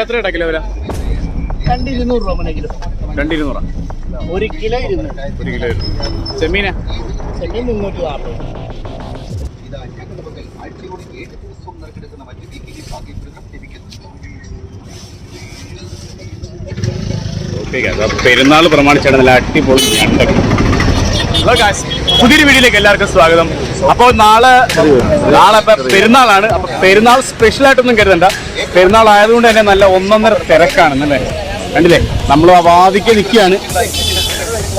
എത്ര കിലോ വില? 200 രൂപ കിലോ. 200. 1 കിലോ 200. 1 കിലോ. ചെമ്മീന? ചെമ്മീൻ 340. പെരുന്നാൾ പ്രമാണിച്ചാണ് നല്ല അടിപൊളി ഞണ്ടൊക്കെ. പുതിയൊരു വീഡിയോയിലേക്ക് എല്ലാവർക്കും സ്വാഗതം. അപ്പോൾ നാളെ പെരുന്നാളാണ്. അപ്പൊ പെരുന്നാൾ സ്പെഷ്യൽ ആയിട്ടൊന്നും കരുതണ്ട. പെരുന്നാൾ ആയതുകൊണ്ട് തന്നെ നല്ല ഒന്നൊന്നര തിരക്കാണ് അല്ലേ? കണ്ടില്ലേ, നമ്മൾ ആ വാതിക്ക് നിൽക്കുകയാണ്.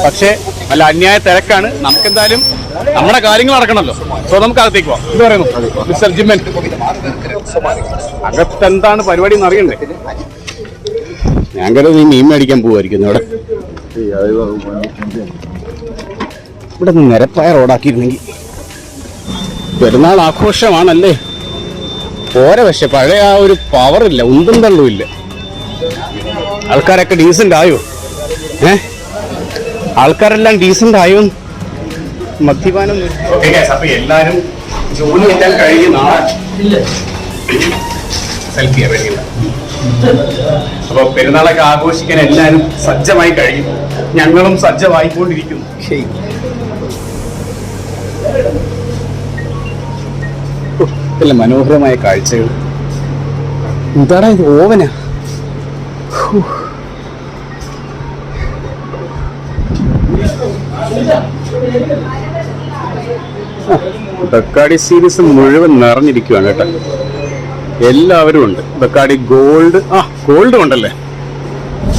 പക്ഷേ നല്ല അന്യായ തിരക്കാണ്. നമുക്കെന്തായാലും നമ്മുടെ കാര്യങ്ങൾ നടക്കണമല്ലോ. സോ നമുക്ക് അകത്തേക്ക് പോവാം. എന്ത് പറയുന്നു വിസർജിമെന്റ്? അകത്തെന്താണ് പരിപാടി എന്ന് അറിയണ്ടേ? ഞാൻ കരുതി നീ മീൻ മേടിക്കാൻ പോവായിരിക്കുന്നു. ഇവിടെ നിരപ്പായ റോഡാക്കിയിരുന്നെങ്കിൽ. പെരുന്നാൾ ആഘോഷമാണല്ലേ, പോരെ. പക്ഷെ പഴയ ആ ഒരു പവറില്ല, ഉന്തും തള്ളും ഇല്ല. ആൾക്കാരൊക്കെ ഡീസന്റ് ആയോ? ആൾക്കാരെല്ലാം ഡീസന്റ് ആയോ? മദ്യപാനം. അപ്പൊ എല്ലാരും ജോലി എത്താൻ കഴിയുന്ന സെൽഫിയാ വേണ്ടിയില്ല. അപ്പൊ പെരുന്നാളൊക്കെ ആഘോഷിക്കാൻ എല്ലാരും സജ്ജമായി കഴിഞ്ഞു. ഞങ്ങളും സജ്ജമായിക്കൊണ്ടിരിക്കുന്നു. നല്ല മനോഹരമായ കാഴ്ചകൾ. എന്താടാ ഇത്? ഓവനാ? ബക്കാടി സീരീസ് മുഴുവൻ നിറഞ്ഞിരിക്കുകയാണ് കേട്ടോ. എല്ലാവരും ഉണ്ട്. ബക്കാടി ഗോൾഡ്, ഗോൾഡ് ഉണ്ടല്ലേ.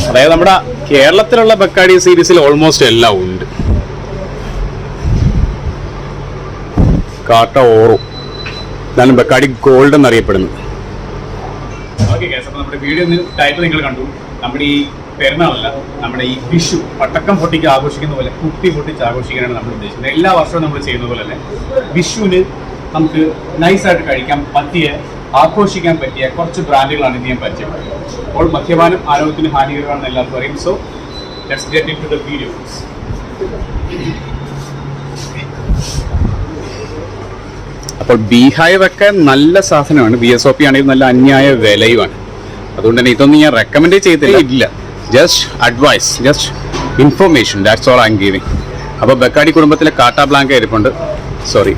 അതായത് നമ്മുടെ കേരളത്തിലുള്ള ബക്കാടി സീരീസിൽ ഓൾമോസ്റ്റ് എല്ലാം ഉണ്ട്. കാട്ട ഓറോ ഇതാണ് ബക്കാടി ഗോൾഡ് എന്നറിയപ്പെടുന്നത്. നമ്മുടെ വീഡിയോ ടൈറ്റിൽ നിങ്ങൾ കണ്ടു. നമ്മുടെ ഈ പെരുന്നാളല്ല, നമ്മുടെ ഈ വിഷു പട്ടക്കം പൊട്ടിക്ക് ആഘോഷിക്കുന്ന പോലെ കുട്ടി പൊട്ടിച്ച് ആഘോഷിക്കാനാണ് നമ്മൾ ഉദ്ദേശിക്കുന്നത്. എല്ലാ വർഷവും നമ്മൾ ചെയ്യുന്ന പോലെ തന്നെ വിഷുവിന് നമുക്ക് നൈസായിട്ട് കഴിക്കാൻ പറ്റിയ, ആഘോഷിക്കാൻ പറ്റിയ കുറച്ച് ബ്രാൻഡുകളാണ് ഇത് ഞാൻ പരിചയപ്പെടുന്നത്. അപ്പോൾ മദ്യപാനം ആരോഗ്യത്തിന് ഹാനികരമാണെന്ന് എല്ലാവർക്കും അറിയും. So let's get into the videos. അപ്പോൾ ബീഹായൊക്കെ നല്ല സാധനമാണ്. BSOP ആണെങ്കിൽ നല്ല അന്യായ വിലയുമാണ്. അതുകൊണ്ട് തന്നെ ഇതൊന്നും ഞാൻ റെക്കമെൻഡ് ചെയ്തില്ല. Just advice, just information, that's all I am giving. അപ്പോൾ ബക്കാടി കുടുംബത്തിലെ കാട്ട ബ്ലാങ്ക ഇരിപ്പുണ്ട്. സോറി,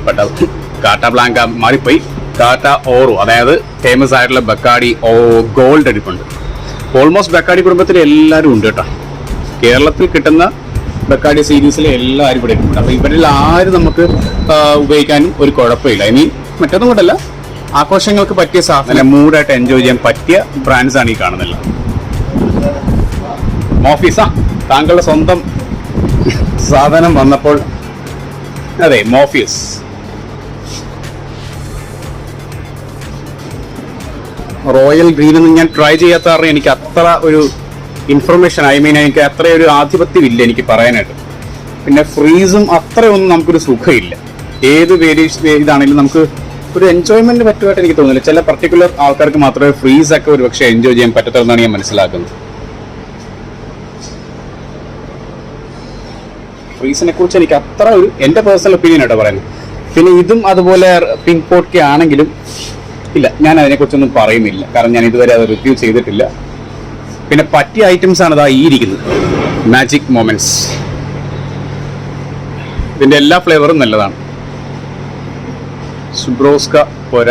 കാട്ട ബ്ലാങ്ക മാറിപ്പോയി. കാട്ട ഓറോ, അതായത് ഫേമസ് ആയിട്ടുള്ള ബക്കാടി ഗോൾഡ് ഇരിപ്പുണ്ട്. ഓൾമോസ്റ്റ് ബക്കാടി കുടുംബത്തിൽ എല്ലാവരും ഉണ്ട് കേട്ടോ. കേരളത്തിൽ കിട്ടുന്ന ബക്കാടി സീരീസിലെ എല്ലാവരും ഇവിടെ ഇരിപ്പുണ്ട്. അപ്പോൾ ഇവരിൽ ആരും നമുക്ക് ഉപയോഗിക്കാനും ഒരു കുഴപ്പമില്ല. ഇനി മറ്റൊന്നും കൊണ്ടല്ല, ആഘോഷങ്ങൾക്ക് പറ്റിയ സാധനം, മൂഡായിട്ട് എൻജോയ് ചെയ്യാൻ പറ്റിയ ബ്രാൻഡ്സ് ആണ് ഈ കാണുന്നില്ല. മോഫീസാ, താങ്കളുടെ സ്വന്തം സാധനം വന്നപ്പോൾ. അതെ, മോഫീസ്. റോയൽ ഗ്രീൻ ഒന്നും ഞാൻ ട്രൈ ചെയ്യാത്ത കാരണം എനിക്ക് അത്ര ഒരു ഇൻഫർമേഷൻ, എനിക്ക് അത്ര ഒരു ആധിപത്യമില്ല എനിക്ക് പറയാനായിട്ട്. പിന്നെ ഫ്രീസും അത്രയൊന്നും നമുക്കൊരു സുഖമില്ല. ഏത് ഇതാണെങ്കിലും നമുക്ക് ഒരു എൻജോയ്മെന്റ് പറ്റുമായിട്ട് എനിക്ക് തോന്നുന്നില്ല. ചില പർട്ടിക്കുലർ ആൾക്കാർക്ക് മാത്രമേ ഫ്രീസൊക്കെ ഒരു പക്ഷേ എൻജോയ് ചെയ്യാൻ പറ്റത്തുള്ളതാണ് ഞാൻ മനസ്സിലാക്കുന്നത്. ഫ്രീസിനെ കുറിച്ച് എനിക്ക് അത്ര ഒരു എൻ്റെ പേഴ്സണൽ ഒപ്പീനിയൻ ആയിട്ട് പറയുന്നത്. പിന്നെ ഇതും അതുപോലെ പിങ്ക് പോട്ട്ക്കെ ആണെങ്കിലും ഇല്ല, ഞാൻ അതിനെക്കുറിച്ചൊന്നും പറയുന്നില്ല. കാരണം ഞാൻ ഇതുവരെ അത് റിവ്യൂ ചെയ്തിട്ടില്ല. പിന്നെ പറ്റിയ ഐറ്റംസ് ആണ് ഇതാ ഈ ഇരിക്കുന്നത്, മാജിക് മൊമെന്റ്സ്. ഇതിൻ്റെ എല്ലാ ഫ്ലേവറും നല്ലതാണ്. സുബ്രോസ്ക പോര.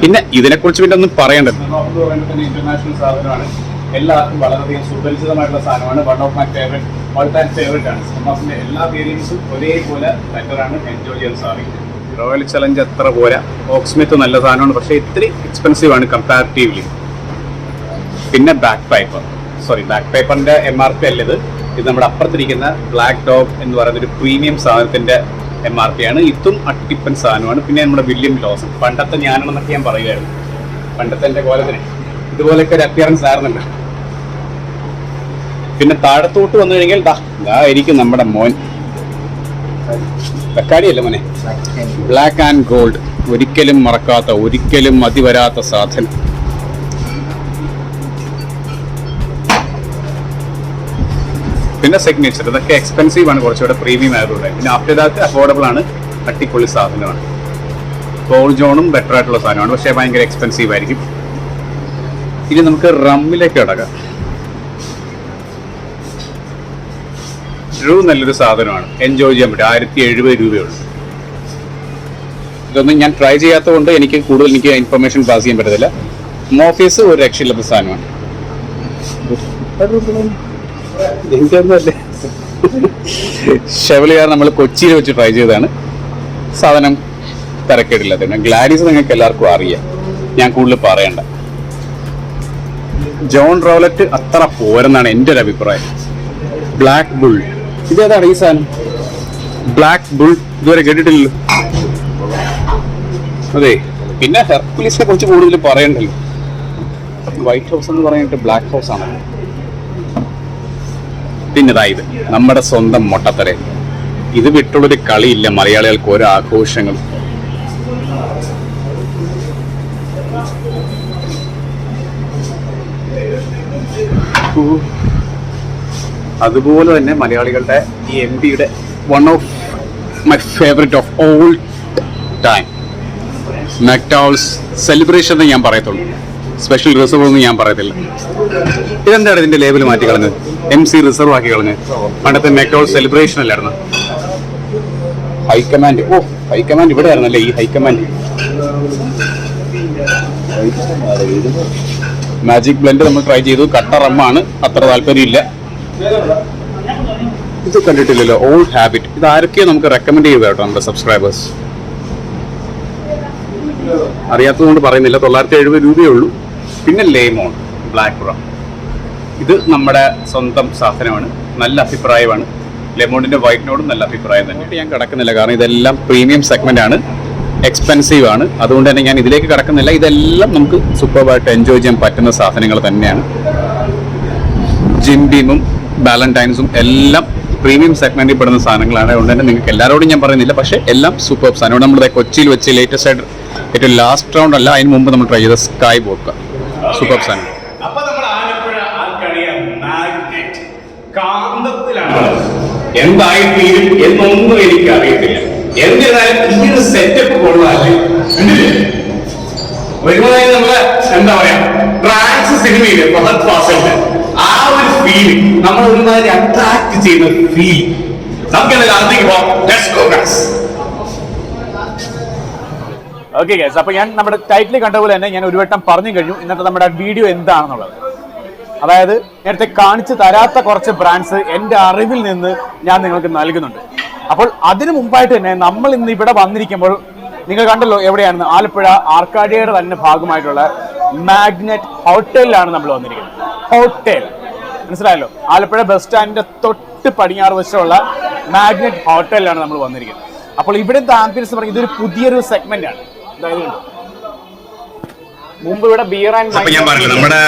പിന്നെ ഇതിനെക്കുറിച്ച് പിന്നെ ഒന്നും പറയേണ്ടത്. ഇന്റർനാഷണൽ സാധനമാണ്. എല്ലാവർക്കും വളരെയധികം സുപരിചിതമായിട്ടുള്ള സാധനമാണ്. One of my favourite, all time favourite ആണ്. സ്മോക്കിന്റെ എല്ലാ വേരിയൻസും ഒരേപോലെ ബെറ്ററാണ്, എൻജോയ് ചെയ്യാൻ സാധിക്കും. റോയൽ ചലഞ്ച് അത്ര പോരാ. ഓക്സ്മിത്ത് നല്ല സാധനമാണ്, പക്ഷേ ഇത്തിരി എക്സ്പെൻസീവ് ആണ് കമ്പാരിറ്റീവ്ലി. പിന്നെ ബാക്ക് പേപ്പറിന്റെ MRP അല്ല ഇത്. ഇത് നമ്മുടെ അപ്പുറത്തിരിക്കുന്ന ബ്ലാക്ക് ഡോഗ് എന്ന് പറയുന്ന ഒരു പ്രീമിയം സാധനത്തിന്റെ MRP ആണ്. ഇതും അട്ടിപ്പൻ സാധനമാണ്. പിന്നെ നമ്മുടെ വില്യം ലോസൺ, പണ്ടത്തെ ഞാനാണെന്നൊക്കെ ഞാൻ പറയുമായിരുന്നു. പണ്ടത്തെ എൻ്റെ കോലത്തിന് ഇതുപോലെയൊക്കെ ഒരു അപ്പിയറൻസ് ആയിരുന്നല്ലോ. പിന്നെ താഴത്തോട്ട് വന്നു കഴിഞ്ഞാൽ ഇതായിരിക്കും നമ്മുടെ മോൻ. ബക്കാടിയല്ലേ മോനെ? ബ്ലാക്ക് ആൻഡ് ഗോൾഡ്, ഒരിക്കലും മറക്കാത്ത, ഒരിക്കലും മതി വരാത്ത സാധനം. പിന്നെ സിഗ്നേച്ചർ, ഇതൊക്കെ എക്സ്പെൻസീവ് ആണ്, കുറച്ചുകൂടെ പ്രീമിയം ആയതുകൊണ്ട്. പിന്നെ ആഫ്റ്റർ ദാറ്റ് അഫോർഡബിൾ ആണ്, അടിപൊളി സാധനമാണ്. പോൾ ജോണും ബെറ്റർ ആയിട്ടുള്ള സാധനമാണ്, പക്ഷേ ഭയങ്കര എക്സ്പെൻസീവ് ആയിരിക്കും. ഇനി നമുക്ക് റമ്മിലേക്ക് കിടക്കാം. നല്ലൊരു സാധനമാണ്, എൻജോയ് ചെയ്യാൻ പറ്റും. 1070 രൂപയുള്ളൂ. ഇതൊന്നും ഞാൻ ട്രൈ ചെയ്യാത്തതുകൊണ്ട് എനിക്ക് കൂടുതൽ ഇൻഫർമേഷൻ പാസ് ചെയ്യാൻ പറ്റത്തില്ല. മോഫീസ് ഒരു രക്ഷയില്ലാത്ത സാധനമാണ്. ഷെവലിയർ നമ്മൾ കൊച്ചിയിൽ വെച്ച് ട്രൈ ചെയ്തതാണ്. സാധനം തിരക്കേടില്ലാത്തതാണ്. ഗ്ലാഡീസ് നിങ്ങൾക്ക് എല്ലാവർക്കും അറിയാം, ഞാൻ കൂടുതൽ പറയണ്ട. ജോൺ റോലറ്റ് അത്ര പോരെന്നാണ് എൻ്റെ ഒരു അഭിപ്രായം. ബ്ലാക്ക് ബുൾ, ഇതേതാണ് ഈ സാധനം? ബ്ലാക്ക് ബുൾ ഇതുവരെ കേട്ടിട്ടില്ലല്ലോ. അതെ, പിന്നെ ഹെർക്കുലീസിനെ കുറിച്ച് കൂടുതൽ പറയണ്ടല്ലോ. വൈറ്റ് ഹൗസ് എന്ന് പറഞ്ഞിട്ട് ബ്ലാക്ക് ഹൗസ് ആണ്. പിന്നെ ഇത് നമ്മുടെ സ്വന്തം മൊട്ടത്തല. ഇത് വിട്ടുള്ളൊരു കളിയില്ല മലയാളികൾക്ക്, ഓരോ ആഘോഷങ്ങൾ. അതുപോലെ തന്നെ മലയാളികളുടെ ഈ MP-യുടെ one of my favourite of all time McDonald's celebration എന്ന് ഞാൻ പറയത്തുള്ളൂ, സ്പെഷ്യൽ റിസർവ് ഒന്നും ഞാൻ പറയത്തില്ല. ഇതെന്താണ് ഇതിന്റെ ലേബിൾ മാറ്റി കളഞ്ഞത്? MC റിസർവ് ആക്കി കളഞ്ഞ്. പണ്ടത്തെ മെക്ഡോണൽഡ്സ് സെലിബ്രേഷൻ അല്ലായിരുന്നു. ഹൈക്കമാൻഡ്, ഓ ഹൈക്കമാൻഡ് ഇവിടെ ആയിരുന്നല്ലേ ഈ ഹൈക്കമാൻഡ്. മാജിക് ബ്ലെൻഡ് നമ്മൾ ട്രൈ ചെയ്തു. കട്ട റമ്മാണ്, അത്ര താല്പര്യമില്ല. ഇത് കണ്ടിട്ടില്ലല്ലോ, ഓൾഡ് ഹാബിറ്റ്. ഇത് ആരൊക്കെയോ നമുക്ക് റെക്കമെൻഡ് ചെയ്തു കേട്ടോ നമ്മുടെ സബ്സ്ക്രൈബേഴ്സ്. അറിയാത്തത് കൊണ്ട് പറയുന്നില്ല. 970 രൂപയേ ഉള്ളൂ. പിന്നെ ലേമോൺ ബ്ലാക്ക് റം, ഇത് നമ്മുടെ സ്വന്തം സാധനമാണ്. നല്ല അഭിപ്രായമാണ്. ലെമോണിന്റെ വൈറ്റിനോടും നല്ല അഭിപ്രായം തന്നെ. ഞാൻ കിടക്കുന്നില്ല, കാരണം ഇതെല്ലാം പ്രീമിയം സെഗ്മെന്റ് ആണ്, എക്സ്പെൻസീവ് ആണ്. അതുകൊണ്ട് തന്നെ ഞാൻ ഇതിലേക്ക് കിടക്കുന്നില്ല. ഇതെല്ലാം നമുക്ക് സൂപ്പർബായിട്ട് എൻജോയ് ചെയ്യാൻ പറ്റുന്ന സാധനങ്ങൾ തന്നെയാണ്. ജിം ബീമും ബാലന്റൈൻസും എല്ലാം പ്രീമിയം സെഗ്മെന്റിൽ പെടുന്ന സാധനങ്ങളാണ്. അതുകൊണ്ട് തന്നെ നിങ്ങൾക്ക് എല്ലാവരോടും ഞാൻ പറയുന്നില്ല, പക്ഷേ എല്ലാം സൂപ്പർ സാധനം. നമ്മുടെ കൊച്ചിയിൽ വെച്ച് ലേറ്റസ്റ്റ് ആയിട്ട് ഏറ്റവും ലാസ്റ്റ് റൗണ്ട് അല്ല, അതിന് മുമ്പ് നമ്മൾ ട്രൈ ചെയ്ത സ്കൈ വോഡ്ക സൂപ്പർ സാധനം. എന്തായി തീരും എന്നൊന്നും എനിക്ക് അറിയത്തില്ല. എന്നിരുന്നാലും ഈ ഒരു സെറ്റപ്പ് കൊള്ളാല്ലേ. ഒരുമാതിരി നമ്മള് എന്താ പറയാ ട്രാൻസ് സിനിമയില് ഫഹദ് ഫാസിലിന്റെ ആ ഒരു ഫീൽ നമ്മൾ ഒരുമാതിരി അട്രാക്ട് ചെയ്യുന്ന ഫീൽ നമുക്ക് അതിലേക്ക് പോകാം. ഓക്കെ ഗൈസ്, അപ്പൊ ഞാൻ നമ്മുടെ ടൈറ്റിൽ കണ്ട പോലെ തന്നെ ഞാൻ ഒരു വട്ടം പറഞ്ഞു കഴിഞ്ഞു ഇന്നത്തെ നമ്മുടെ വീഡിയോ എന്താണെന്നുള്ളത്. അതായത് നേരത്തെ കാണിച്ചു തരാത്ത കുറച്ച് ബ്രാൻഡ്സ് എൻ്റെ അറിവിൽ നിന്ന് ഞാൻ നിങ്ങൾക്ക് നൽകുന്നുണ്ട്. അപ്പോൾ അതിനു മുമ്പായിട്ട് തന്നെ നമ്മൾ ഇന്ന് ഇവിടെ വന്നിരിക്കുമ്പോൾ നിങ്ങൾ കണ്ടല്ലോ എവിടെയാണെന്ന്, ആലപ്പുഴ ആർക്കാഡിയയുടെ തന്നെ ഭാഗമായിട്ടുള്ള മാഗ്നറ്റ് ഹോട്ടലിലാണ് നമ്മൾ വന്നിരിക്കുന്നത്. ഹോട്ടൽ മനസ്സിലായല്ലോ, ആലപ്പുഴ ബസ് സ്റ്റാൻഡിന്റെ തൊട്ട് പടിഞ്ഞാറ് വശമുള്ള മാഗ്നറ്റ് ഹോട്ടലിലാണ് നമ്മൾ വന്നിരിക്കുന്നത്. അപ്പോൾ ഇവിടുത്തെ ആംബിയൻസ് പറഞ്ഞാൽ ഇതൊരു പുതിയൊരു സെഗ്മെന്റ് ആണ്. അതായത് മുമ്പ് ഇവിടെ ബിയർ ആൻഡ് അപ്പൊ ഞാൻ പറഞ്ഞു നമ്മുടെ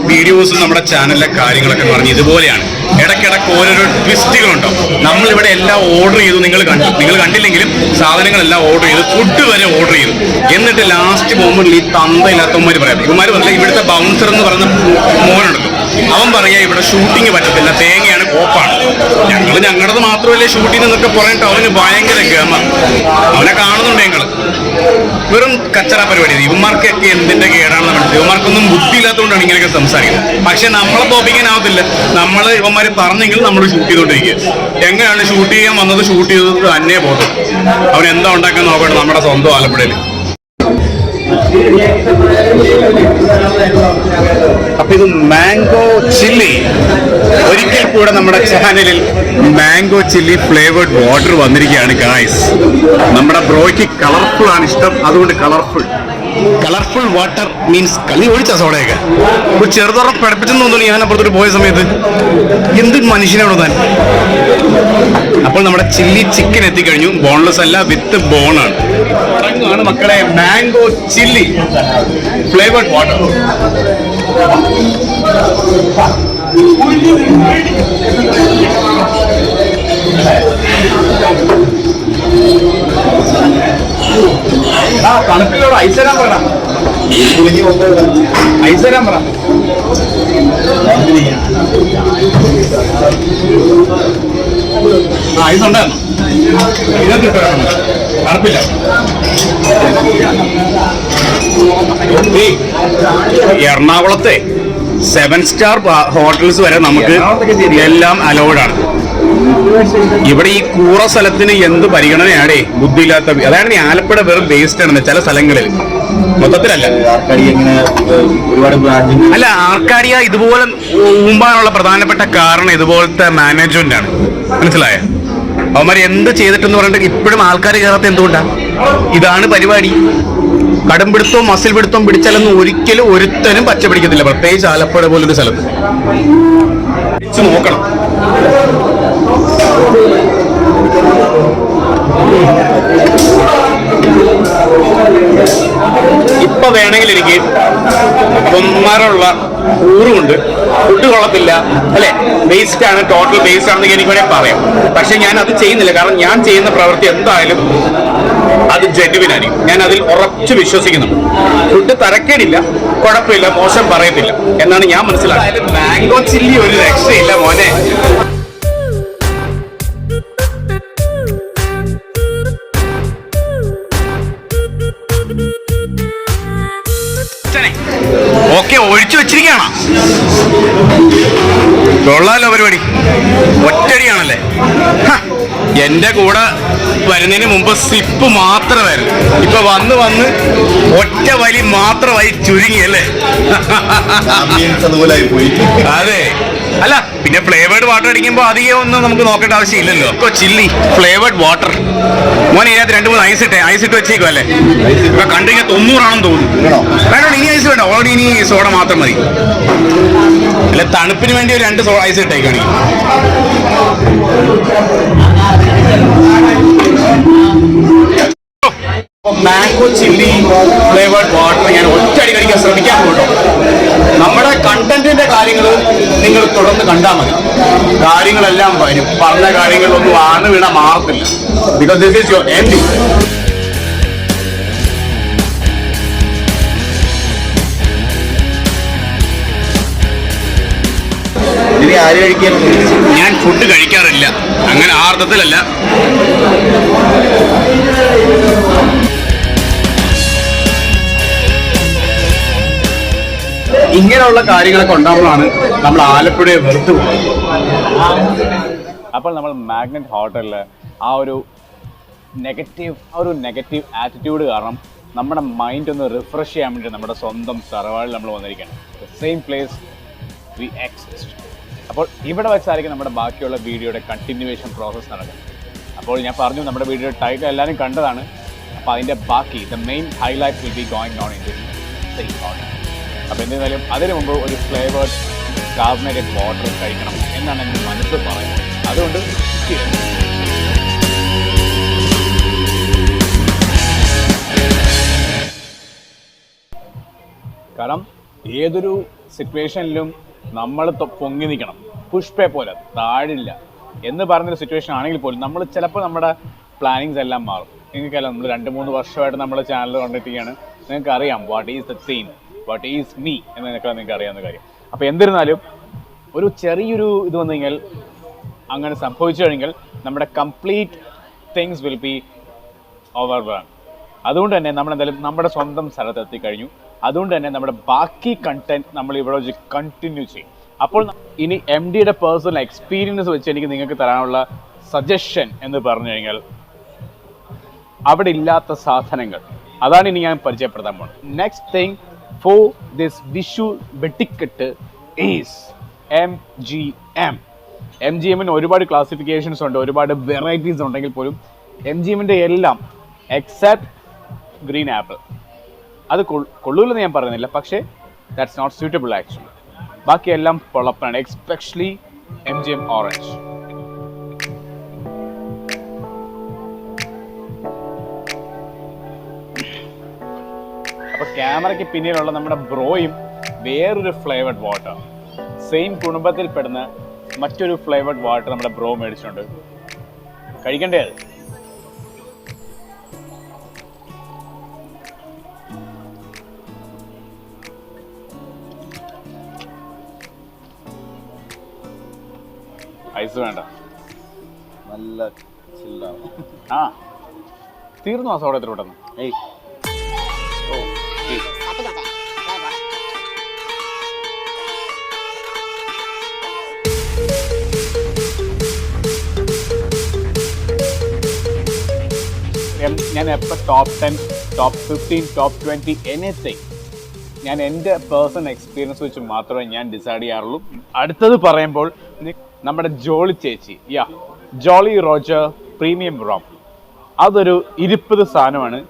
വീഡിയോസും നമ്മുടെ ചാനലിലെ കാര്യങ്ങളൊക്കെ പറഞ്ഞ് ഇതുപോലെയാണ്. ഇടയ്ക്കിടയ്ക്ക് ഓരോരോ ട്വിസ്റ്റുകളുണ്ടോ. നമ്മളിവിടെ എല്ലാം ഓർഡർ ചെയ്തു, നിങ്ങൾ കണ്ടില്ലെങ്കിലും സാധനങ്ങളെല്ലാം ഓർഡർ ചെയ്തു, ഫുഡ് വരെ ഓർഡർ ചെയ്തു. എന്നിട്ട് ലാസ്റ്റ് മൊമെന്റിൽ ഈ തന്തയില്ലാത്തവന്മാർ പറയാം, ഇവന്മാർ പറഞ്ഞില്ല ഇവിടുത്തെ ബൗൺസർ എന്ന് പറയുന്ന മോനുണ്ടല്ലോ, അവൻ പറയാ ഇവിടെ ഷൂട്ടിങ് പറ്റത്തില്ല, തേങ്ങയാണ്, കോപ്പാണ്. ഞങ്ങളത് മാത്രമല്ലേ ഷൂട്ടിങ് എന്നൊക്കെ പറഞ്ഞിട്ട് അവന് ഭയങ്കര ഗമ. അവനെ കാണുന്നുണ്ട് ഞങ്ങൾ. വെറും കച്ചറ പരിപാടി. ഇവന്മാർക്കൊക്കെ എന്തിന്റെ കേടാണെന്ന് മനസ്സിലായി. ഇവന്മാർക്കൊന്നും ബുദ്ധി ഇല്ലാത്തതുകൊണ്ടാണ് ഇങ്ങനെയൊക്കെ സംസാരിക്കുന്നത്. പക്ഷെ നമ്മളെ തോപ്പിക്കാനാവത്തില്ല. നമ്മള് ഇവന്മാർ പറഞ്ഞെങ്കിൽ നമ്മൾ ഷൂട്ട് ചെയ്തോണ്ടിരിക്കുക. എങ്ങനെയാണ് ഷൂട്ട് ചെയ്യാൻ വന്നത്, ഷൂട്ട് ചെയ്തത് തന്നെ പോകും. അവൻ എന്താ ഉണ്ടാക്കാൻ നോക്കട്ടെ നമ്മുടെ സ്വന്തം ആലപ്പുഴയിൽ. അപ്പൊ ഇത് മാംഗോ ചില്ലി. ഒരിക്കൽ കൂടെ നമ്മുടെ ചാനലിൽ മാംഗോ ചില്ലി ഫ്ലേവേർഡ് വാട്ടർ വന്നിരിക്കുകയാണ് ഗായ്സ്. നമ്മുടെ ബ്രോയ്ക്ക് കളർഫുൾ ആണ് ഇഷ്ടം, അതുകൊണ്ട് കളർഫുൾ വാട്ടർ മീൻസ് കളി ഒഴിച്ച സോഡയൊക്കെ ഒരു ചെറുതറ പഠിപ്പിച്ചെന്ന് തോന്നുന്നു ഞാൻ അപ്പുറത്തോട്ട് പോയ സമയത്ത്. എന്ത് മനുഷ്യനാണോ താൻ. അപ്പോൾ നമ്മുടെ ചില്ലി ചിക്കൻ എത്തിക്കഴിഞ്ഞു. ബോൺലെസ് അല്ല, വിത്ത് ബോണാണ്. ആണ് മക്കളെ മാംഗോ ചില്ലി ഫ്ലേവേർഡ് വാട്ടർ. തണുപ്പിലോട് ഐസ് തരാൻ പറ, ഐസ് തരാൻ പറ. ഐസ് ഉണ്ടായിരുന്നു, ഇതൊക്കെ തണുപ്പില്ല. എറണാകുളത്തെ 7-സ്റ്റാർ ഹോട്ടൽസ് വരെ നമുക്ക് എല്ലാം അലൗഡ് ആണ്. ഇവിടെ ഈ കൂറ സ്ഥലത്തിന് എന്ത് പരിഗണനയാടേ, ബുദ്ധിയില്ലാത്ത. അതാണ് ഈ ആലപ്പുഴ വെറും വേസ്റ്റ് ആണ് ചില സ്ഥലങ്ങളിൽ, മൊത്തത്തിലല്ല. അല്ല, ആർക്കാടിയ ഇതുപോലെ ഊമ്പാനുള്ള പ്രധാനപ്പെട്ട കാരണം ഇതുപോലത്തെ മാനേജ്മെന്റ് ആണ്. മനസ്സിലായ? അവന്മാർ എന്ത് ചെയ്തിട്ടെന്ന് പറഞ്ഞിട്ട് ഇപ്പോഴും ആൾക്കാർ കയറാത്ത എന്തുകൊണ്ടാണ്? ഇതാണ് പരിപാടി. കടുംപിടുത്തവും മസിൽ പിടുത്തവും പിടിച്ചാലൊന്നും ഒരിക്കലും ഒരുത്തനും പച്ച പിടിക്കത്തില്ല, പ്രത്യേകിച്ച് ആലപ്പുഴ പോലൊരു സ്ഥലത്ത്. പിടിച്ചു നോക്കണം. ഇപ്പൊ വേണമെങ്കിൽ എനിക്ക് ഒന്നരയുള്ള ഊറുമുണ്ട്, ഫുഡ് കൊള്ളത്തില്ല അല്ലെ, വേസ്റ്റ് ആണ്, ടോട്ടൽ വേസ്റ്റ് ആണെന്ന് എനിക്ക് വേണമെങ്കിൽ പറയാം. പക്ഷെ ഞാൻ അത് ചെയ്യുന്നില്ല. കാരണം ഞാൻ ചെയ്യുന്ന പ്രവൃത്തി എന്തായാലും അത് ജെന്യുവിൻ ആയിരിക്കും. ഞാൻ അതിൽ ഉറച്ചു വിശ്വസിക്കുന്നു. ഫുഡ് തരക്കേടില്ല, കുഴപ്പമില്ല, മോശം പറയത്തില്ല എന്നാണ് ഞാൻ മനസ്സിലാക്കുന്നത്. മാംഗോ ചില്ലി ഒരു രക്ഷയില്ല മോനെ. ഓക്കെ, ഒഴിച്ചു വെച്ചിരിക്കുകയാണോ? കൊള്ളാലോ പരിപാടി. ഒറ്റടിയാണല്ലേ. എന്റെ കൂടെ വരുന്നതിന് മുമ്പ് സിപ്പ് മാത്രമായിരുന്നു, ഇപ്പൊ വന്ന് ഒറ്റ വലി മാത്രമായി ചുരുങ്ങിയല്ലേ. അതെ. അല്ല, പിന്നെ ഫ്ലേവേർഡ് വാട്ടർ അടിക്കുമ്പോൾ അധികം ഒന്നും നമുക്ക് നോക്കേണ്ട ആവശ്യമില്ലല്ലോ. ഇപ്പൊ ചില്ലി ഫ്ലേവേർഡ് വാട്ടർ മോനെ, ഇതിനകത്ത് 2-3 ഐസ് ഇട്ട് വെച്ചേക്കും അല്ലേ. ഇപ്പൊ കണ്ടുകഴിഞ്ഞാൽ 90 ആണെന്ന് തോന്നുന്നു. വേണ്ട, ഇനി ഐസ് വേണ്ട, ഓൾറെഡി ഇനി സോഡ മാത്രം മതി. അല്ല, തണുപ്പിന് വേണ്ടി ഒരു 2 ഐസ് ഇട്ടേക്കാണെങ്കിൽ. മാംഗോ ചില്ലി ഫ്ലേവേർഡ് വാട്ടർ ഞാൻ ഒറ്റയടി കഴിക്കാൻ ശ്രമിക്കാൻ പോട്ടോ. നമ്മുടെ കണ്ടന്റിന്റെ കാര്യങ്ങൾ നിങ്ങൾ തുടർന്ന് കണ്ടാൽ മതി. കാര്യങ്ങളെല്ലാം വരും. പറഞ്ഞ കാര്യങ്ങളൊന്നും ആണ് വീണ മാറത്തില്ല. Because this is your end. ഞാൻ ഫുഡ് കഴിക്കാറില്ല, അങ്ങനെ ആ അർത്ഥത്തിലല്ല. ഇങ്ങനെയുള്ള കാര്യങ്ങളൊക്കെ ഉണ്ടാകുമ്പോഴാണ് നമ്മൾ ആലപ്പുഴയെ വെറുത്തു പോകുന്നത്. അപ്പോൾ നമ്മൾ മാഗ്നറ്റ് ഹോട്ടലിൽ ആ ഒരു നെഗറ്റീവ് ആറ്റിറ്റ്യൂഡ് കാരണം നമ്മുടെ മൈൻഡ് ഒന്ന് റിഫ്രഷ് ചെയ്യാൻ വേണ്ടി നമ്മുടെ സ്വന്തം തറവാടിൽ നമ്മൾ വന്നിരിക്കുകയാണ്. Same place we exist. അപ്പോൾ ഇവിടെ വെച്ചായിരിക്കും നമ്മുടെ ബാക്കിയുള്ള വീഡിയോയുടെ കണ്ടിന്യൂവേഷൻ പ്രോസസ്സ് നടക്കുന്നത്. അപ്പോൾ ഞാൻ പറഞ്ഞു, നമ്മുടെ വീഡിയോ ടൈറ്റിൽ എല്ലാവരും കണ്ടതാണ്. അപ്പോൾ അതിൻ്റെ ബാക്കി the main highlight will be going on in this same hotel. അപ്പോൾ എന്തായാലും അതിനു മുമ്പ് ഒരു ഫ്ലേവേർഡ് കാർബണേറ്റഡ് വാട്ടർ കഴിക്കണം എന്നാണ് എൻ്റെ മനസ്സ് പറയുന്നത്. അതുകൊണ്ട് കാരണം ഏതൊരു സിറ്റുവേഷനിലും നമ്മൾ പൊങ്ങി നിൽക്കണം, പുഷ്പയെ പോലെ താഴില്ല എന്ന് പറഞ്ഞൊരു സിറ്റുവേഷൻ ആണെങ്കിൽ പോലും നമ്മൾ ചിലപ്പോൾ നമ്മുടെ പ്ലാനിങ്സ് എല്ലാം മാറും. നിങ്ങൾക്കല്ല, നമ്മൾ 2-3 വർഷമായിട്ട് നമ്മുടെ ചാനൽ കണ്ടിരിക്കുകയാണ്. നിങ്ങൾക്ക് അറിയാം what is the theme, what is me എന്നൊക്കെ നിങ്ങൾക്ക് അറിയാവുന്ന കാര്യം. അപ്പോൾ എന്നിരുന്നാലും ഒരു ചെറിയൊരു ഇത് വന്നു കഴിഞ്ഞാൽ, അങ്ങനെ സംഭവിച്ചു കഴിഞ്ഞാൽ നമ്മുടെ complete things will be overwhelm. അതുകൊണ്ട് തന്നെ നമ്മളെന്തായാലും നമ്മുടെ സ്വന്തം സ്ഥലത്ത് എത്തിക്കഴിഞ്ഞു. അതുകൊണ്ട് തന്നെ നമ്മുടെ ബാക്കി കണ്ടന്റ് നമ്മൾ ഇവിടെ വെച്ച് കണ്ടിന്യൂ ചെയ്യും. അപ്പോൾ ഇനി MDയുടെ പേഴ്സണൽ എക്സ്പീരിയൻസ് വെച്ച് എനിക്ക് നിങ്ങൾക്ക് തരാനുള്ള സജഷൻ എന്ന് പറഞ്ഞു കഴിഞ്ഞാൽ, അവിടെ ഇല്ലാത്ത സാധനങ്ങൾ അതാണ് ഇനി ഞാൻ പരിചയപ്പെടുത്താൻ പോകുന്നത്. Next thing for this Vishu വെട്ടിക്കെട്ട് ഈസ് MGM. ഒരുപാട് ക്ലാസിഫിക്കേഷൻസ് ഉണ്ട്, ഒരുപാട് വെറൈറ്റീസ് ഉണ്ടെങ്കിൽ പോലും MGMന്റെ എല്ലാം എക്സെപ്റ്റ് ഗ്രീൻ ആപ്പിൾ അത് കൊള്ളൂലെന്ന് ഞാൻ പറയുന്നില്ല, പക്ഷേ ദാറ്റ്സ് നോട്ട് സ്യൂട്ടബിൾ ആക്ച്വലി. ബാക്കിയെല്ലാം പൊളപ്പാണ്, എസ്പെഷ്യലി MGM ഓറഞ്ച്. അപ്പോൾ ക്യാമറയ്ക്ക് പിന്നിലുള്ള നമ്മുടെ ബ്രോയും വേറൊരു ഫ്ലേവേർഡ് വാട്ടർ, സെയിം കുടുംബത്തിൽപ്പെടുന്ന മറ്റൊരു ഫ്ലേവേർഡ് വാട്ടർ നമ്മുടെ ബ്രോ മേടിച്ചിട്ടുണ്ട്. കഴിക്കണ്ടേ അത്? ഐസ് വേണ്ട, നല്ല ചില്ലാണ്. ആ തീർന്നു ആ സോഡ എത്ര പെട്ടെന്ന്. ഓ ഞാൻ എപ്പോൾ ടോപ്പ് 10, ടോപ്പ് 15, ടോപ്പ് 20 എനിത്തിങ് ഞാൻ എൻ്റെ പേഴ്സണൽ എക്സ്പീരിയൻസ് വെച്ച് മാത്രമേ ഞാൻ ഡിസൈഡ് ചെയ്യാറുള്ളൂ. അടുത്തത് പറയുമ്പോൾ നമ്മുടെ ജോളി ചേച്ചി, ജോളി റോജർ പ്രീമിയം റോം, അതൊരു 20 സാധനമാണ്.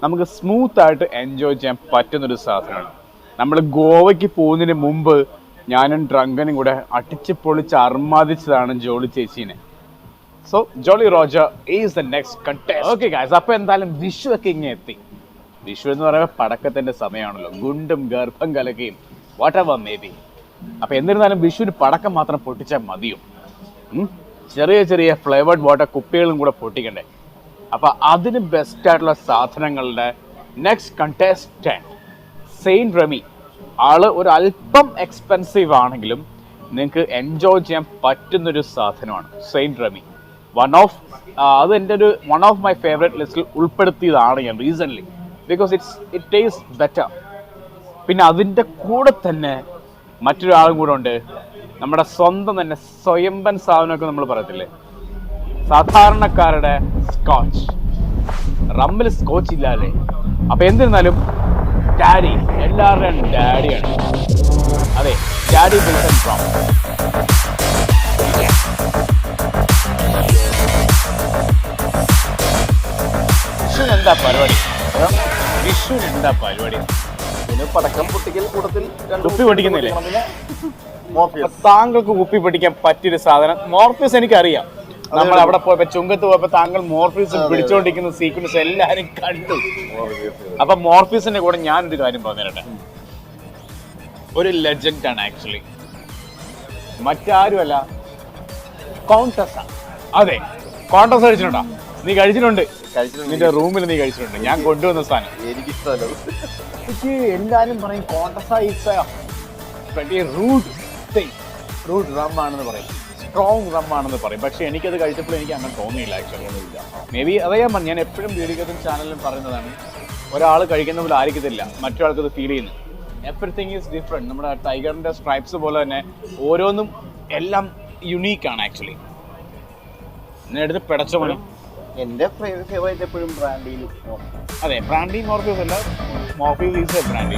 നമുക്ക് സ്മൂത്തായിട്ട് എൻജോയ് ചെയ്യാൻ പറ്റുന്നൊരു സാധനമാണ്. നമ്മൾ ഗോവയ്ക്ക് പോകുന്നതിന് മുമ്പ് ഞാനും ഡ്രങ്കനും കൂടെ അടിച്ച് പൊളിച്ച് അർമാദിച്ചതാണ് ജോളി ചേച്ചീനെ. So Jolly Roger is the next contest. Okay guys, അപ്പോൾ എന്തായാലും വിഷു ഒക്കെ ഇങ്ങനെ എത്തി. വിഷു എന്ന് പറയുമ്പോൾ പടക്കത്തിൻ്റെ സമയമാണല്ലോ, ഗുണ്ടും ഗർഭം കലകയും വാട്ട് എവർ മേ ബി. അപ്പോൾ എന്നിരുന്നാലും വിഷുവിന് പടക്കം മാത്രം പൊട്ടിച്ചാൽ മതിയോ? ചെറിയ ചെറിയ ഫ്ലേവേർഡ് വാട്ടർ കുപ്പികളും കൂടെ പൊട്ടിക്കണ്ടേ? അപ്പോൾ അതിന് ബെസ്റ്റായിട്ടുള്ള സാധനങ്ങളുടെ നെക്സ്റ്റ് കണ്ടസ്റ്റന്റ് സെയിൻറ്റ് റെമി. ആള് ഒരു അല്പം എക്സ്പെൻസീവ് ആണെങ്കിലും നിങ്ങൾക്ക് എൻജോയ് ചെയ്യാൻ പറ്റുന്നൊരു സാധനമാണ് സെയിൻറ്റ് റെമി. അത് എൻ്റെ ഒരു വൺ ഓഫ് മൈ ഫേവറേറ്റ് ലിസ്റ്റിൽ ഉൾപ്പെടുത്തിയതാണ് ഞാൻ recently, because it taste better. പിന്നെ അതിൻ്റെ കൂടെ തന്നെ മറ്റൊരാളും കൂടെ ഉണ്ട്, നമ്മുടെ സ്വന്തം തന്നെ സ്വയംബൻ സാധനമൊക്കെ നമ്മൾ പറയത്തില്ലേ, സാധാരണക്കാരുടെ സ്കോച്ച്. റമ്മിൽ സ്കോച്ച് ഇല്ലാതെ. അപ്പം എന്നിരുന്നാലും ഡാഡി, എല്ലാവരുടെയും ഡാഡിയാണ്. അതെ, ഡാഡി വിൽസൺ റം. വിഷുവിന് എന്താ പരിപാടി? വിഷുവിന് എന്താ പരിപാടി? പടക്കം പൊട്ടിക്കൽ കൂട്ടത്തിൽ കുപ്പി പൊട്ടിക്കുന്നില്ലേ? താങ്കൾക്ക് കുപ്പി പൊട്ടിക്കാൻ പറ്റിയൊരു സാധനം മോർഫീസ് എനിക്കറിയാം. നമ്മൾ അവിടെ പോയപ്പോ ചുങ്കത്ത് പോയപ്പോ താങ്കൾ മോർഫീസ് പിടിച്ചോണ്ടിരിക്കുന്ന സീക്വൻസ് എല്ലാരും കണ്ടു. അപ്പൊ മോർഫീസിന്റെ കൂടെ ഞാനൊരു കാര്യം പറഞ്ഞിരട്ടെ. ഒരു ലെജൻഡ് ആണ് ആക്ച്വലി, മറ്റാരുമല്ല, കോൺടസ. അതെ, കോൺടസ കഴിച്ചിട്ടുണ്ടോ? നീ കഴിച്ചിട്ടുണ്ട്. നിന്റെ റൂമിൽ നീ കഴിച്ചിട്ടുണ്ട്. ഞാൻ കൊണ്ടുവന്ന സാധനം എനിക്ക് എല്ലാരും പറയും കോൺടസ ഈസ് റൂട്ട് റം ആണെന്ന് പറയും, സ്ട്രോങ് റം ആണെന്ന് പറയും. പക്ഷെ എനിക്കത് കഴിച്ചപ്പോൾ എനിക്ക് അങ്ങനെ തോന്നിയില്ല ആക്ച്വലി. മേ ബി അതേ പറഞ്ഞു, ഞാൻ എപ്പോഴും വീഡിയോക്കത്തും ചാനലിലും പറയുന്നതാണ്, ഒരാൾ കഴിക്കുന്ന പോലെ ആയിരിക്കത്തില്ല മറ്റൊരാൾക്കത് ഫീൽ ചെയ്യുന്നു. Everything is different. നമ്മുടെ ടൈഗറിൻ്റെ സ്ട്രൈപ്സ് പോലെ തന്നെ ഓരോന്നും എല്ലാം യുണീക്കാണ് ആക്ച്വലി. എന്നെ എടുത്ത് പിടച്ച പോലെ. എൻ്റെ ഫേവറേറ്റ് എപ്പോഴും ബ്രാൻഡിയിൽ. അതെ, ബ്രാൻഡി മോർഫീസ് അല്ല, മോർഫീസ് ഈസ് എ ബ്രാൻഡി.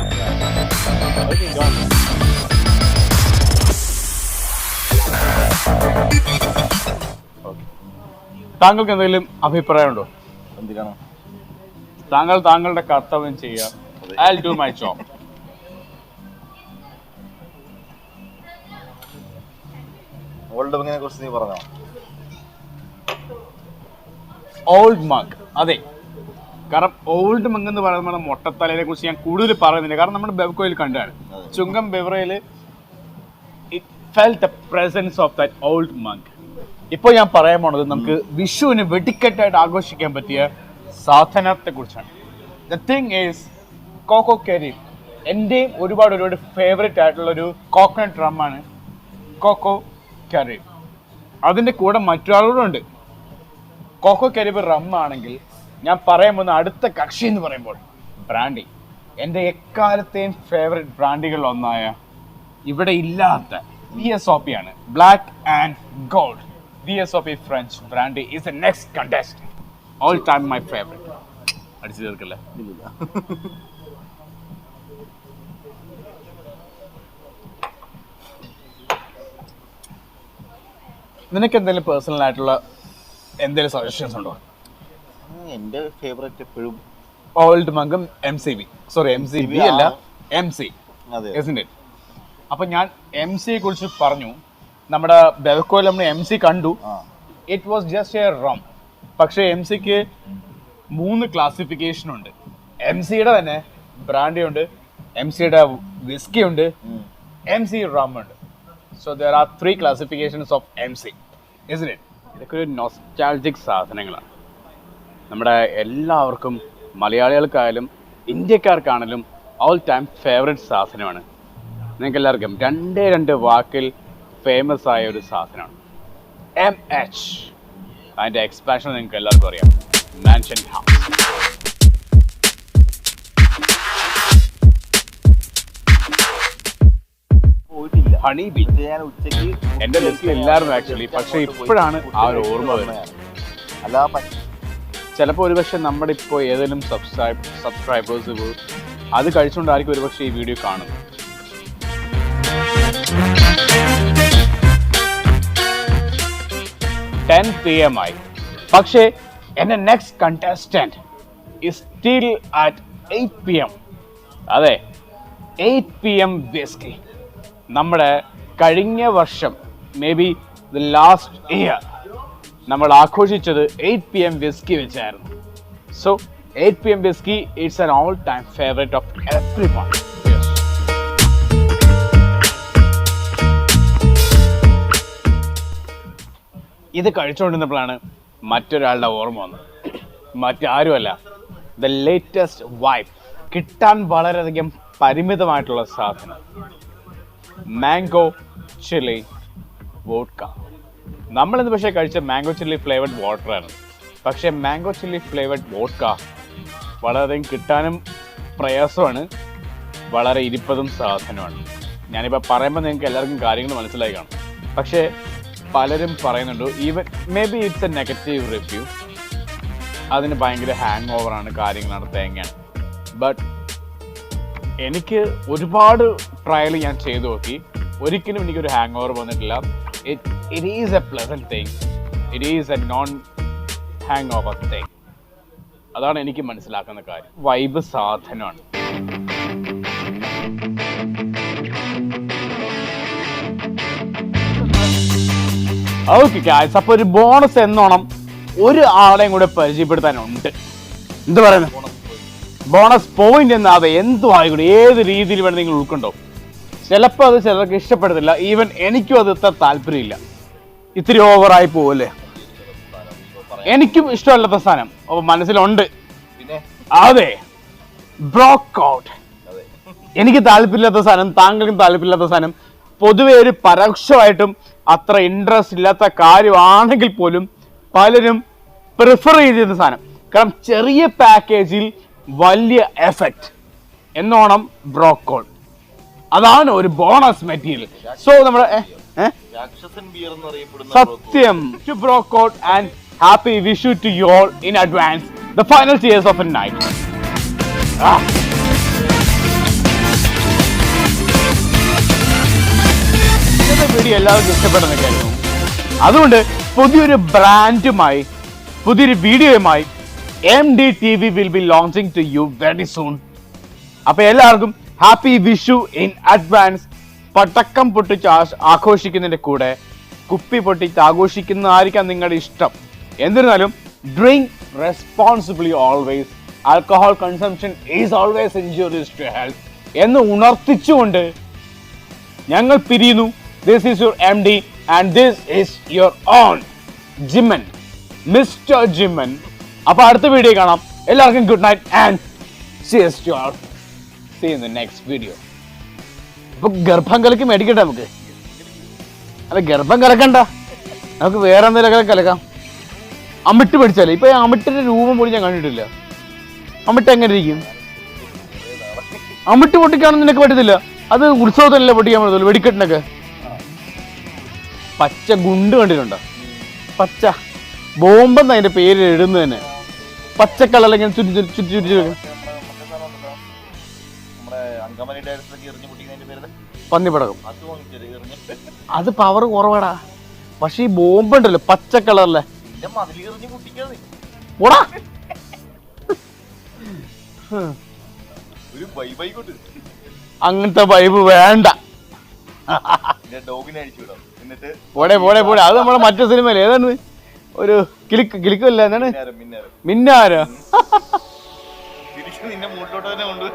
താങ്കൾക്ക് എന്തെങ്കിലും അഭിപ്രായമുണ്ടോ? എന്തിനാണ് താങ്കളുടെ കർത്തവ്യം ചെയ്യുക. I'll do my job. Old മങ്ങിനെ കുറിച്ച് നീ പറഞ്ഞോ? ഓൾഡ് മഗ്, അതെ, കാരണം ഓൾഡ് മഗ് എന്ന് പറയുന്നത് നമ്മുടെ മൊട്ടത്തലയെ കുറിച്ച് ഞാൻ കൂടുതൽ പറയുന്നില്ല, കാരണം നമ്മുടെ ബെവ്കോയിൽ കണ്ടാണ് ചുങ്കം ബെവറയിൽ it felt the presence of that old mug. ഇപ്പോൾ ഞാൻ പറയാൻ പോണത് നമുക്ക് വിഷുവിന് വെടിക്കെട്ടായിട്ട് ആഘോഷിക്കാൻ പറ്റിയ സാധനത്തെ കുറിച്ചാണ്. The thing is coco cream. എൻ്റെയും ഒരുപാട് ഫേവറേറ്റ് ആയിട്ടുള്ളൊരു കോക്കനട്ട് റമ്മാണ് കോക്കോ കരീം. അതിൻ്റെ കൂടെ മറ്റൊരാളുകൂടെ ഉണ്ട്. കോക്കോ കരീബ് റമ്മാണെങ്കിൽ ഞാൻ പറയാൻ പോകുന്ന അടുത്ത കക്ഷി എന്ന് പറയുമ്പോൾ ബ്രാൻഡി. എൻ്റെ എക്കാലത്തെയും ഫേവറേറ്റ് ബ്രാൻഡികളിൽ ഒന്നായ, ഇവിടെ ഇല്ലാത്ത VSOP ആണ്, black and gold. VSOP French brandy is the next contest. All time my favourite. അടിച്ചു തീർക്കല്ലേ? നിനക്ക് എന്തെങ്കിലും പേഴ്സണൽ ആയിട്ടുള്ള എന്തെങ്കിലും സജഷൻസ് ഉണ്ടോ? എൻ്റെ ഫേവറേറ്റ് എപ്പോഴും ഓൾഡ് മംഗം MCB അല്ല MC. അപ്പൊ ഞാൻ MC യെ കുറിച്ച് പറഞ്ഞു. നമ്മുടെ ബെവ്കോയിൽ നമ്മൾ MC കണ്ടു. It was just A rum. പക്ഷേ MCക്ക് 3 ക്ലാസിഫിക്കേഷൻ ഉണ്ട്. MCയുടെ തന്നെ ബ്രാൻഡി ഉണ്ട്, MCയുടെ വിസ്കി ഉണ്ട്, MC റം ഉണ്ട്. So there are 3 classifications of MC, isn't it? ഇതൊക്കെ ഒരു നൊസ്റ്റാൾജിക് സാധനങ്ങളാണ്. നമ്മുടെ എല്ലാവർക്കും, മലയാളികൾക്കായാലും ഇന്ത്യക്കാർക്കാണെങ്കിലും ഓൾ ടൈം ഫേവറേറ്റ് സാധനമാണ്. നിങ്ങൾക്ക് എല്ലാവർക്കും 2 വാക്കിൽ ഫേമസ് ആയ ഒരു സാധനമാണ് MH. അതിൻ്റെ എക്സ്പാൻഷൻ നിങ്ങൾക്ക് എല്ലാവർക്കും അറിയാം, മാൻഷൻ ഹൗസ്. പോയിട്ടില്ല. ഹണി ബീ ഞാൻ ഉച്ചയ്ക്ക് എൻ്റെ ലിസ്റ്റിൽ എല്ലാവരും ആക്ച്വലി, പക്ഷേ ഇപ്പോഴാണ് ആ ഒരു ഓർമ്മ വരുന്നത്. അല്ല ചിലപ്പോൾ ഒരുപക്ഷെ നമ്മുടെ ഇപ്പോൾ ഏതെങ്കിലും സബ്സ്ക്രൈബേഴ്സ് അത് കഴിച്ചുകൊണ്ടായിരിക്കും ഒരുപക്ഷെ ഈ വീഡിയോ കാണുന്നത്. 10 PM ആയി, പക്ഷേ എൻ്റെ next contestant is still at 8 PM. അതെ, 8 PM whiskey. നമ്മുടെ കഴിഞ്ഞ വർഷം may be the last year നമ്മൾ ആഘോഷിച്ചത് 8 PM whiskey വെച്ചായിരുന്നു. So 8 PM whiskey it's an all time favorite of everyone. ഇത് കഴിച്ചുകൊണ്ടിരുന്നപ്പോഴാണ് മറ്റൊരാളുടെ ഓർമ്മ വന്നത്. മറ്റാരുമല്ല, ദ ലേറ്റസ്റ്റ് വൈബ്, കിട്ടാൻ വളരെയധികം പരിമിതമായിട്ടുള്ള സാധനം, മാംഗോ ചില്ലി വോഡ്ക. നമ്മളിന്ന് പക്ഷേ കഴിച്ച മാംഗോ ചില്ലി ഫ്ലേവർഡ് വാട്ടറാണ്. പക്ഷേ മാംഗോ ചില്ലി ഫ്ലേവർഡ് വോഡ്ക വളരെയധികം കിട്ടാനും പ്രയാസമാണ്, വളരെ ഇരിപ്പതും സാധനമാണ്. ഞാനിപ്പോൾ പറയുമ്പോൾ നിങ്ങൾക്ക് എല്ലാവർക്കും കാര്യങ്ങൾ മനസ്സിലായി കാണും. പക്ഷേ പലരും പറയുന്നുണ്ട്, even may be it's A negative review, അതിന് ഭയങ്കര ഹാങ് ഓവറാണ്, കാര്യങ്ങളാണ്, തേങ്ങയാണ്. ബട്ട് എനിക്ക് ഒരുപാട് ട്രയൽ ഞാൻ ചെയ്തു നോക്കി, ഒരിക്കലും എനിക്കൊരു ഹാങ് ഓവർ വന്നിട്ടില്ല. It is A pleasant thing, it is A non hang over thing. അതാണ് എനിക്ക് മനസ്സിലാക്കുന്ന കാര്യം. വൈബ് സാധനമാണ്. ഓക്കെ ഗായ്സ്, അപ്പോൾ ഒരു ബോണസ് എന്നോണം ഒരു ആളെയും കൂടെ പരിചയപ്പെടുത്താനുണ്ട്. എന്ത് പറയുന്നത്, ബോണസ് പോയിന്റ് എന്നാ, അത് എന്തും ആയിക്കോട്ടെ, ഏത് രീതിയിൽ വേണം നിങ്ങൾ ഉൾക്കൊണ്ടോ. ചിലപ്പോൾ അത് ചിലർക്ക് ഇഷ്ടപ്പെടത്തില്ല, ഈവൻ എനിക്കും അത് ഇത്ര താല്പര്യമില്ല, ഇത്തിരി ഓവറായി പോവല്ലേ. എനിക്കും ഇഷ്ടമല്ലാത്ത സാധനം മനസ്സിലുണ്ട്. അതെ, ബ്രോക്കൗട്ട്. എനിക്ക് താല്പര്യമില്ലാത്ത സാധനം, താങ്കൾക്കും താല്പര്യമില്ലാത്ത സാധനം, പൊതുവെ ഒരു പരോക്ഷമായിട്ടും അത്ര ഇൻട്രസ്റ്റ് ഇല്ലാത്ത കാര്യമാണെങ്കിൽ പോലും പലരും പ്രിഫർ ചെയ്തിരുന്ന സാധനം. കാരണം ചെറിയ പാക്കേജിൽ വലിയ എഫക്റ്റ് എന്നോണം ബ്രോക്കോൾ, അതാണ് ഒരു ബോണസ് മെറ്റീരിയൽ. സോ നമ്മുടെ സത്യം ടു ബ്രോക്കോൾ and happy Vishu to you all in advance the final cheers of a night. Video എല്ലാവർക്കും ഇഷ്ടപ്പെടുന്ന കാര്യവും, അതുകൊണ്ട് പുതിയൊരു ബ്രാൻഡുമായി, പുതിയൊരു വീഡിയോയുമായി MDTV will be launching to you very soon. അപ്പോൾ എല്ലാവർക്കും ഹാപ്പി വിഷു ഇൻ അഡ്വാൻസ്. പടക്കം പൊട്ടിച്ച് ആഘോഷിക്കുന്നതിൻ്റെ കൂടെ കുപ്പി പൊട്ടിച്ച് ആഘോഷിക്കുന്നതായിരിക്കാം നിങ്ങളുടെ ഇഷ്ടം. എന്നിരുന്നാലും drink responsibly always. Alcohol consumption is always injurious to health എന്ന് ഉണർത്തിച്ചുകൊണ്ട് ഞങ്ങൾ പിരിയുന്നു. This is your MD and this is your own Jiman, Mr. Jiman. അപ്പോൾ അടുത്ത വീഡിയോ കാണാം. എല്ലാവർക്കും good night and cheers to all. See you in the next video. അപ്പോൾ ഗർഭം കലക്കി മേടിക്കട്ടെ നമുക്ക്. അല്ല, ഗർഭം കലക്കണ്ട, നമുക്ക് വേറെ എന്തെങ്കിലും കലക്കാം. അമിട്ട് പഠിച്ചാലേ. ഇപ്പൊ അമിട്ടിന്റെ രൂപം പോലും ഞാൻ കണ്ടിട്ടില്ല. അമിട്ട് എങ്ങനെ ഇരിക്കും? അമിട്ട് പൊട്ടിക്കാണെന്ന് നിനക്ക് പറ്റത്തില്ല. അത് ഉത്സവത്തിനല്ലേ പൊട്ടിക്കാൻ പറ്റത്തുള്ളൂ, വെടിക്കെട്ടിനൊക്കെ. പച്ച ഗുണ്ട് കണ്ടിട്ടുണ്ടോ? പച്ച ബോംബെന്ന് അതിന്റെ പേര് എഴുതുന്നത് തന്നെ. പച്ച കളർ ഇങ്ങനെ ചുറ്റി ചുറ്റി ചുറ്റി പന്നിപ്പടക്കം. അത് പവർ കുറവാടാ. പക്ഷെ ഈ ബോംബ് ഉണ്ടല്ലോ പച്ച കളറിലെ, ഓടാ അങ്ങനത്തെ വൈബ് വേണ്ട. പോടെ പോടെ പോടെ, അത് നമ്മളെ മറ്റേ സിനിമയില് ഏതാണ്, ഒരു കിളിക്കല്ല, എന്താണ്, മിന്നാരോ. നിന്നെ മൂട്ടിലോട്ട് തന്നെ കൊണ്ടുപോയി.